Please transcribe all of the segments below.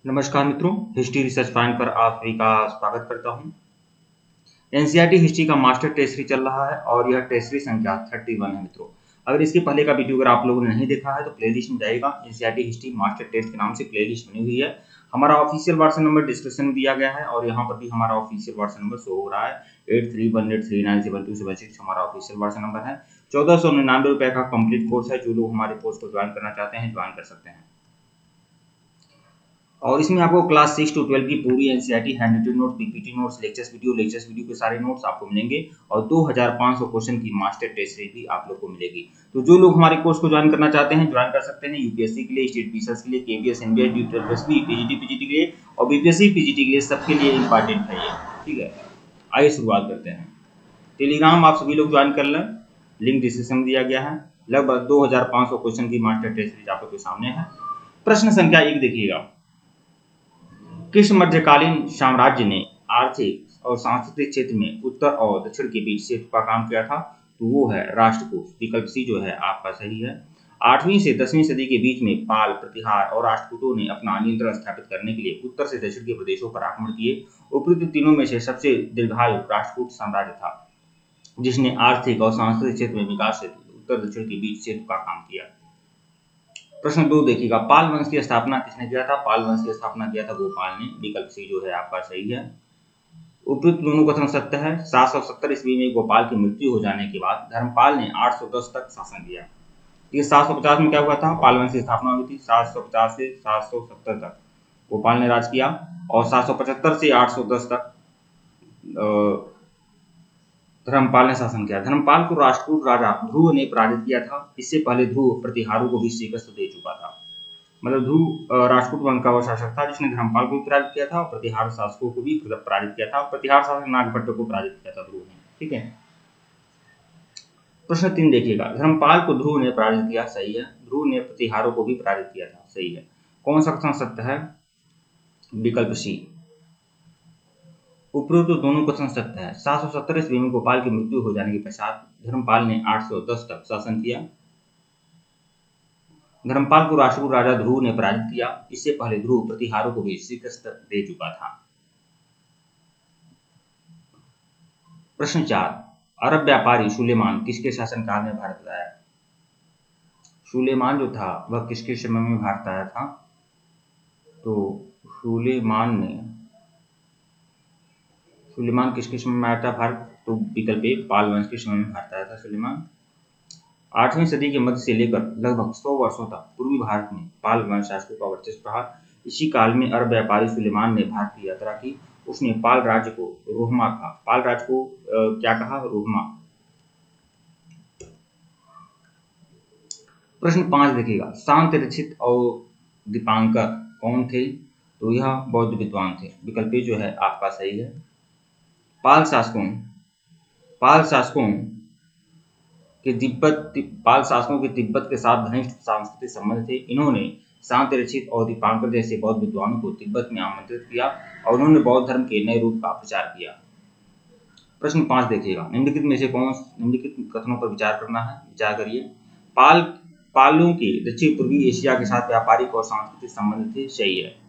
नमस्कार मित्रों, history research point पर आप सभी का स्वागत करता हूं। एनसीईआरटी हिस्ट्री का मास्टर टेस्ट सीरीज चल रहा है और यह टेस्ट सीरीज संख्या 31 है मित्रों। अगर इसके पहले का वीडियो अगर आप लोगों ने नहीं देखा है तो प्लेलिस्ट में जाएगा, एनसीईआरटी हिस्ट्री मास्टर टेस्ट के नाम से प्लेलिस्ट बनी हुई है। हमारा ऑफिशियल व्हाट्सएप नंबर डिस्क्रिप्शन में दिया गया है और यहाँ पर भी हमारा ऑफिशियल व्हाट्सएप नंबर शो हो रहा है। 8318397276 हमारा ऑफिशियल व्हाट्सएप नंबर है। 1499 रुपए का कंप्लीट कोर्स है। जो लोग हमारे कोर्स को ज्वाइन करना चाहते हैं ज्वाइन कर सकते हैं और इसमें आपको क्लास 6 to 12 की पूरी NCERT handwritten notes, PPT notes, lectures video के सारे नोट्स आपको मिलेंगे और 2500 क्वेश्चन की मास्टर टेस्ट सीरीज भी आप लोग को मिलेगी। तो जो लोग हमारे कोर्स को ज्वाइन करना चाहते हैं ज्वाइन कर सकते हैं। यूपीएससी के लिए, स्टेट पीसीएस के लिए, KVS, NDA, UPSC, TGT, PGT के लिए और बीपीएससी, पीजीटी के लिए सबके लिए इंपॉर्टेंट है ये। ठीक है, आइए शुरुआत करते हैं। टेलीग्राम आप सभी लोग ज्वाइन कर लें, लिंक डिस्क्रिप्शन में दिया गया है। लगभग 2500 क्वेश्चन की मास्टर टेस्ट सीरीज आप लोग के सामने है। प्रश्न संख्या 1 देखिएगा, किस मध्यकालीन साम्राज्य ने आर्थिक और सांस्कृतिक क्षेत्र में उत्तर और दक्षिण के बीच सेतु का काम किया था? तो वो है राष्ट्रकूट। विकल्प सी जो है आपका सही है। 8वीं से 10वीं सदी के बीच में पाल, प्रतिहार और राष्ट्रकूटों ने अपना नियंत्रण स्थापित करने के लिए उत्तर से दक्षिण के प्रदेशों पर आक्रमण किए। उपयुक्त तीनों में से सबसे दीर्घायु राष्ट्रकूट साम्राज्य था, जिसने आर्थिक और सांस्कृतिक क्षेत्र में विकास से उत्तर दक्षिण के बीच सेतु का काम किया। प्रश्न 2 देखिएगा, पाल वंश की स्थापना किसने किया था? पाल वंश की स्थापना किया था गोपाल ने। विकल्प सी जो है आपका सही है। उपयुक्त दोनों कथन सत्य है। 770 ईस्वी में गोपाल की मृत्यु हो जाने के बाद धर्मपाल ने 810 तक शासन किया। ये 750 में क्या हुआ था? पाल वंश की स्थापना हुई थी। 750 से 770 तक गोपाल ने राज किया और 775 से 810 तक धर्मपाल ने शासन किया। धर्मपाल को राष्ट्रकूट राजा ध्रुव ने पराजित किया था। इससे पहले ध्रुव प्रतिहारों को भी शिकस्त दे चुका था। मतलब ध्रुव राष्ट्रकूट वंश का वो शासक था जिसने धर्मपाल को भी पराजित किया था और प्रतिहार शासकों को भी पराजित किया था। प्रतिहार शासक नागभट्ट को पराजित किया था ध्रुव ने। ठीक है। प्रश्न 3 देखिएगा, धर्मपाल को ध्रुव ने पराजित किया। सही है। ध्रुव ने प्रतिहारों को भी पराजित किया था। सही है। कौन सा कथन सत्य है? विकल्प सी। उपरोक्त तो दोनों कथन सत्य है। 770 ईस्वी में गोपाल की मृत्यु हो जाने के पश्चात धर्मपाल ने 810 तक शासन किया। धर्मपाल को राष्ट्रकूट राजा ध्रुव ने पराजित किया। इससे पहले ध्रुव प्रतिहारों को भी शिकस्त दे चुका था। प्रश्न 4, अरब व्यापारी सुलेमान किसके शासनकाल में भारत आया? सुलेमान जो था वह किसके समय में भारत आया था? तो सुलेमान किसके समय में आया था भारत? तो विकल्प ए, पाल वंश के समय में भारत आया था सुलेमान। 8वीं सदी के मध्य से लेकर लगभग 100 वर्षों तक पूर्वी भारत में पाल वंश शासकों का वर्चस्व रहा। इसी काल में अरब व्यापारी सुलेमान ने भारत की यात्रा की। उसने पाल राज्य को रोहमा कहा। पाल राज्य को क्या कहा? रोहमा। प्रश्न 5 देखिएगा, शांतरक्षित और दीपांकर कौन थे? तो यह बौद्ध विद्वान थे। विकल्प जो है आपका सही है। पाल शासकों के तिब्बत के साथ घनिष्ठ सांस्कृतिक संबंध थे। इन्होंने शांतरक्षित और दीपांकर जैसे बौद्ध विद्वानों को तिब्बत में आमंत्रित किया और उन्होंने बौद्ध धर्म के नए रूप का प्रचार किया। प्रश्न 5 देखिएगा, निम्नलिखित में से निम्नलिखित कथनों पर विचार करना है। विचार करिए। पालों के दक्षिण पूर्वी एशिया के साथ व्यापारिक और सांस्कृतिक संबंध थे। सही है।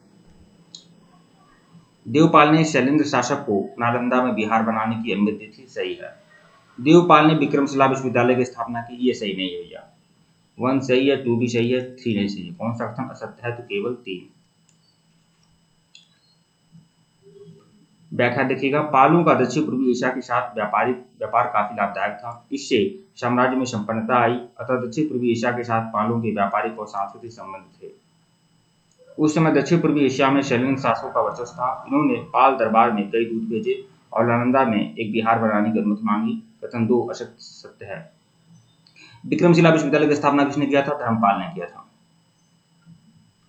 देवपाल ने शैलेंद्र शासक को नालंदा में बिहार बनाने की अनुमति दी थी। सही है। देवपाल ने विक्रमशिला विश्वविद्यालय की स्थापना की। ये सही नहीं है भैया। 1 सही है, 2 भी सही है, 3 नहीं सही है। कौन सा कथन असत्य है? तो केवल 3। व्याख्या देखिएगा, पालों का दक्षिण पूर्वी एशिया के साथ व्यापार काफी लाभदायक था। इससे साम्राज्य में संपन्नता आई। अतः दक्षिण पूर्वी एशिया के साथ पालों के व्यापारिक और सांस्कृतिक संबंध थे। उस समय दक्षिण पूर्वी एशिया में शैलेंद्र शासकों का वर्चस्व था। इन्होंने पाल दरबार में कई दूत भेजे और नालंदा में एक बिहार बनाने की अनुमति मांगी। कथन 2 असत्य सत्य है। विक्रमशिला विश्वविद्यालय की स्थापना किसने किया था? धर्मपाल ने किया था।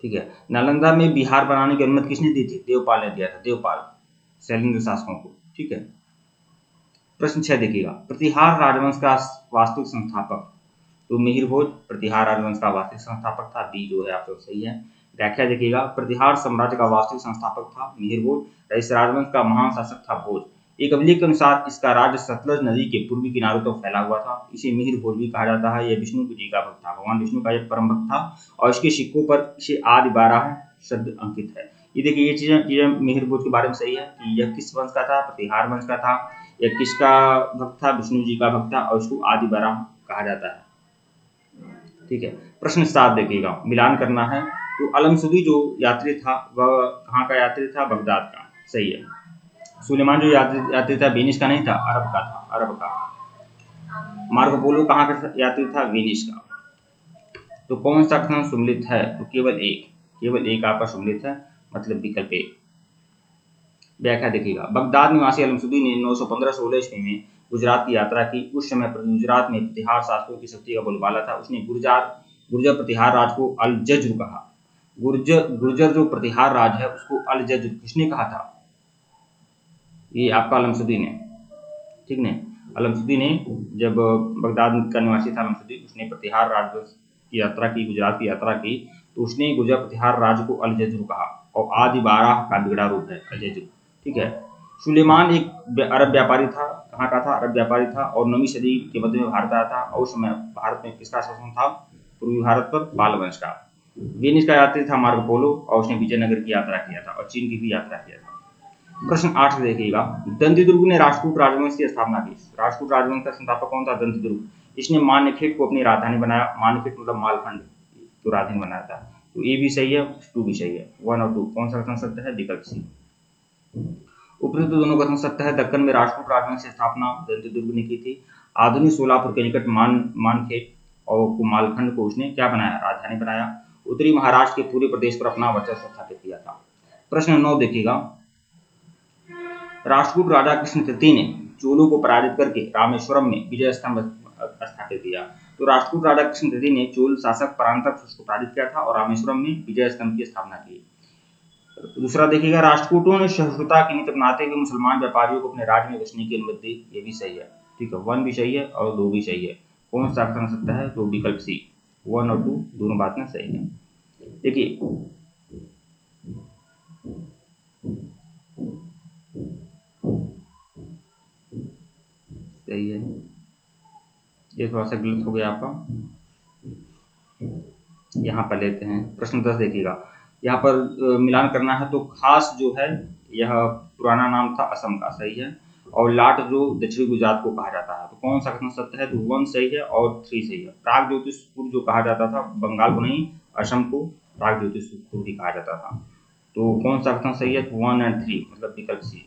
ठीक है। नालंदा में बिहार बनाने की अनुमति किसने दी थी? देवपाल ने दिया था। देवपाल शैलेंद्र शासकों को। ठीक है। प्रश्न 6 देखिएगा, प्रतिहार राजवंश का वास्तविक संस्थापक? तो मिहिर भोज प्रतिहार राजवंश का वास्तविक संस्थापक था। बी जो है आपको सही है। व्याख्या देखिएगा, प्रतिहार साम्राज्य का वास्तविक संस्थापक था मिहिर भोज। इस राजवंश का महान शासक था भोज। एक अभिलेख के अनुसार इसका राज्य सतलज नदी के पूर्वी किनारों तक फैला हुआ था। इसे मिहिर भोज भी कहा जाता है। यह विष्णु जी का भक्त था। भगवान विष्णु का एक परम भक्त था और इसके सिक्कों पर इसे आदि 12 शब्द अंकित है। ये देखिए ये चीजें मिहिरपुर के बारे में सही है कि यह किस वंश का था, प्रतिहार वंश का था। यह किसका भक्त था, विष्णु जी का भक्त था और इसको आदि बराह कहा जाता है। ठीक है, प्रश्न 7 देखिएगा, मिलान करना है। तो अलमसुदी जो यात्री था वह कहाँ का यात्री था, बगदाद का, सही है। सुलेमान जो यात्री था वेनिस का नहीं था, अरब का था, अरब का। मार्को पोलो कहाँ का यात्री था, वेनिस का। तो कौन सा कथन सुमिलित है, तो केवल एक आपका सुमिलित है, मतलब विकल्प ए। व्याख्या देखिएगा, बगदाद निवासी अलमसुदी ने 915-16 ईस्वी में गुजरात की यात्रा की। उस समय पर गुजरात में प्रतिहार शासकों की शक्ति का बोलबाला था। उसने गुर्जर प्रतिहार राज को अल जज्र कहा। गुर्जर जो प्रतिहार राज है उसको अल जज्र किसने कहा था, ये आपका अलमसुदी ने, ठीक ने। अलमसुदी ने, जब बगदाद का निवासी था अलमसुदी, उसने प्रतिहार राज की यात्रा की, गुजरात की यात्रा की, तो उसने गुर्जर प्रतिहार राज को अल जज्र कहा और आदि बारह का बिगड़ा रूप है अल जज्र, ठीक है। सुलेमान एक अरब व्यापारी था, कहाँ का था, अरब व्यापारी था और 9वीं सदी के मध्य में भारत आया था और उस समय भारत में किसका शासन था, पूर्वी भारत पर पाल वंश का। वेनिस का यात्री था मार्को पोलो और उसने विजयनगर की यात्रा किया था और चीन की भी यात्रा किया था। प्रश्न 8 देखिएगा, दंतिदुर्ग ने राष्ट्रकूट राजवंश की स्थापना की। राष्ट्रकूट राजवंश का संस्थापक कौन था, दंतिदुर्ग। इसने मान्यखेट को अपनी राजधानी बनाया, मान्यखेट मतलब मालखंड तो राजधानी बनाया था। तो ए भी सही है, 2 भी सही है, 1 और 2 कौन सा कथन सत्य है, विकल्प सी। उपरोक्त दोनों कथन सत्य है। दक्कन में राष्ट्रकूट राजवंश की स्थापना दंतिदुर्ग ने की थी। आधुनिक सोलापुर के निकट मानखेट और मालखंड को उसने क्या बनाया, राजधानी बनाया। उत्तरी महाराष्ट्र के पूरे प्रदेश पर अपना वर्चस्व स्थापित किया था। प्रश्न 9 देखिएगा, राष्ट्रकूट राजा कृष्ण तृतीय ने चोलों को पराजित करके रामेश्वरम में विजय स्तंभ स्थापित किया। तो राष्ट्रकूट राजा कृष्ण तृतीय ने चोल शासक परांतक उसको पराजित किया था और रामेश्वरम में विजय स्तंभ की स्थापना की। दूसरा देखिएगा, राष्ट्रकूटों ने सहिष्णुता की नीति अपनाते हुए मुसलमान व्यापारियों को अपने राज्य में बसने की अनुमति दी। ये भी सही है, ठीक है, 1 भी सही है और 2 भी सही है। कौन सा कथन सत्य है, तो विकल्प सी, 1 और 2 दोनों बातें सही है। देखिए सही है, ये थोड़ा सा गलत हो गया आपका, यहाँ पर लेते हैं। प्रश्न 10 देखिएगा, यहाँ पर मिलान करना है। तो खास जो है यह पुराना नाम था असम का, सही है, और लाट जो दक्षिणी गुजरात को कहा जाता है। तो कौन सा कथन सत्य है, तो 1 सही है और 3 सही है। प्राग ज्योतिषपुर जो कहा जाता था बंगाल को नहीं, असम को प्राग ज्योतिषपुर भी कहा जाता था। तो कौन सा कथन सही है, तो 1 और 3 मतलब विकल्प सी।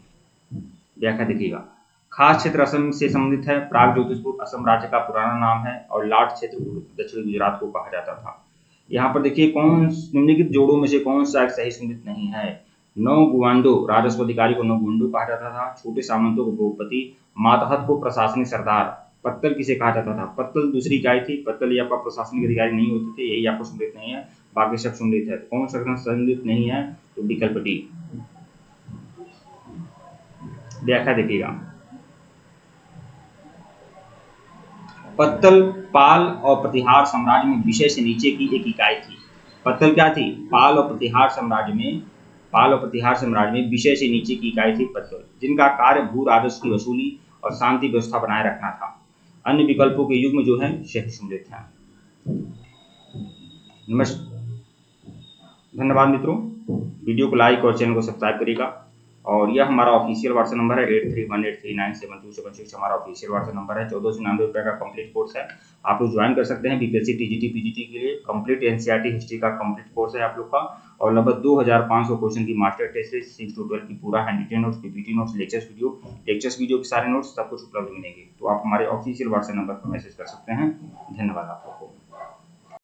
व्याख्या देखिएगा, खास क्षेत्र असम से संबंधित है। प्राग ज्योतिषपुर असम राज्य का पुराना नाम है और लाट क्षेत्र दक्षिणी गुजरात को कहा जाता था। यहाँ पर देखिए कौन निम्नलिखित जोड़ों में से कौन सा एक सही संबंधित नहीं है। नौ गुवांडो राजस्व अधिकारी को नौ गुंडो कहा जाता था। छोटे सामंतों को भूपति, मातहत को प्रशासनिक सरदार। पत्तल किसे कहा जाता था, पत्तल दूसरी इकाई थी। पत्तल ये आपका प्रशासनिक अधिकारी नहीं होते थे, यही आपको सम्मिलित नहीं है, बाकी सब सम्मिलित है। कौन सा सम्मिलित नहीं है, तो विकल्प डी। व्याख्या देखिएगा, पत्तल पाल और प्रतिहार साम्राज्य में विषय से नीचे की एक इकाई थी। पत्तल क्या थी, पाल और प्रतिहार साम्राज्य में विषय से नीचे की इकाई थी पत्तल, जिनका कार्य भू राजस्व की वसूली और शांति व्यवस्था बनाए रखना था। अन्य विकल्पों के युग में जो है सही सम्मिलित है। नमस्कार, धन्यवाद मित्रों, वीडियो को लाइक और चैनल को सब्सक्राइब करिएगा। और यह हमारा ऑफिशियल व्हाट्सएप नंबर है 8318397276 हमारा ऑफिशियल व्हाट्सएप नंबर है। 1499 रुपये का कंप्लीट कोर्स है, आप लोग ज्वाइन कर सकते हैं। बीपीएससी टीजीटी पीजीटी के लिए कंप्लीट एनसीईआरटी हिस्ट्री का कंप्लीट कोर्स है आप लोग का, और लगभग 2500 क्वेश्चन की मास्टर टेस्ट है, 6 to 12 की पूरा handwritten notes, PPT notes, lectures video के सारे नोट्स सब कुछ उपलब्ध मिलेंगे। तो आप हमारे ऑफिशियल व्हाट्सएप नंबर पर मैसेज कर सकते हैं। धन्यवाद आप लोग को।